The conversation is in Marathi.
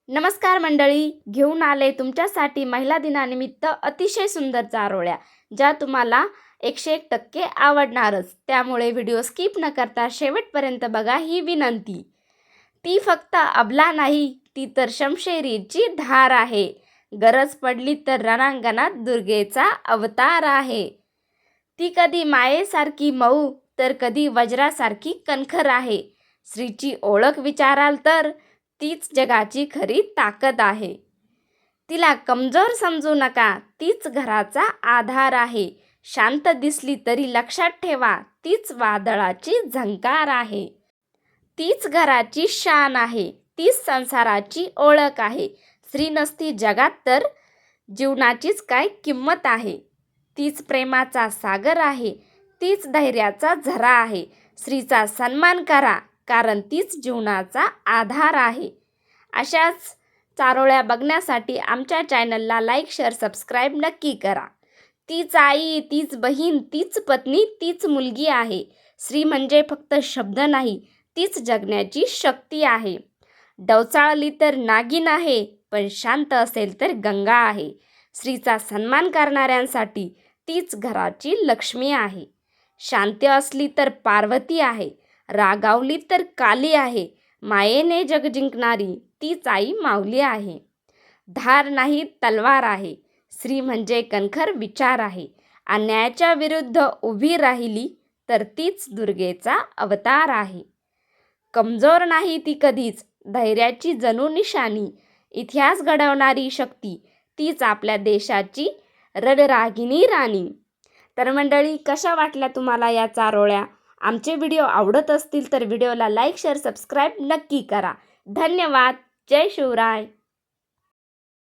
नमस्कार मंडळी, घेऊन आले तुमच्यासाठी महिला दिनानिमित्त अतिशय सुंदर चारोळ्या, ज्या तुम्हाला 101% आवडणारच. त्यामुळे व्हिडिओ स्किप न करता शेवटपर्यंत बघा ही विनंती. ती फक्त अबला नाही, ती तर शमशेरीची धार आहे. गरज पडली तर रणांगणात दुर्गेचा अवतार आहे. ती कधी मायेसारखी मऊ तर कधी वज्रासारखी कणखर आहे. स्त्रीची ओळख विचाराल तर तीच जगाची खरी ताकद आहे. तिला कमजोर समजू नका, तीच घराचा आधार आहे. शांत दिसली तरी लक्षात ठेवा, तीच वादळाची झंकार आहे. तीच घराची शान आहे, तीच संसाराची ओळख आहे. स्त्री नसती जगात तर जीवनाचीच काय किंमत आहे. तीच प्रेमाचा सागर आहे, तीच धैर्याचा झरा आहे. स्त्रीचा सन्मान करा, कारण तीच जीवनाचा आधार आहे. अशाच चारोळ्या बघण्यासाठी आमच्या चॅनलला लाईक, शेअर, सबस्क्राईब नक्की करा. तीच आई, तीच बहीण, तीच पत्नी, तीच मुलगी आहे. स्त्री म्हणजे फक्त शब्द नाही, तीच जगण्याची शक्ती आहे. डवचाळली तर नागिन आहे, पण शांत असेल तर गंगा आहे. स्त्रीचा सन्मान करणाऱ्यांसाठी तीच घराची लक्ष्मी आहे. शांत असली तर पार्वती आहे, रागावली तर काली आहे. मायेने जग जिंकणारी तीच आई माऊली आहे. धार नाही तलवार आहे, स्त्री म्हणजे कणखर विचार आहे. अन्यायाच्या विरुद्ध उभी राहिली तर तीच दुर्गेचा अवतार आहे. कमजोर नाही ती कधीच, धैर्याची जणू निशाणी. इतिहास घडवणारी शक्ती, तीच आपल्या देशाची रणरागिणी राणी. तर मंडळी, कशा वाटल्या तुम्हाला या चारोळ्या? आमचे व्हिडिओ आवडत असतील तर व्हिडिओला लाईक, शेअर, सबस्क्राईब नक्की करा. धन्यवाद. जय शिवराय.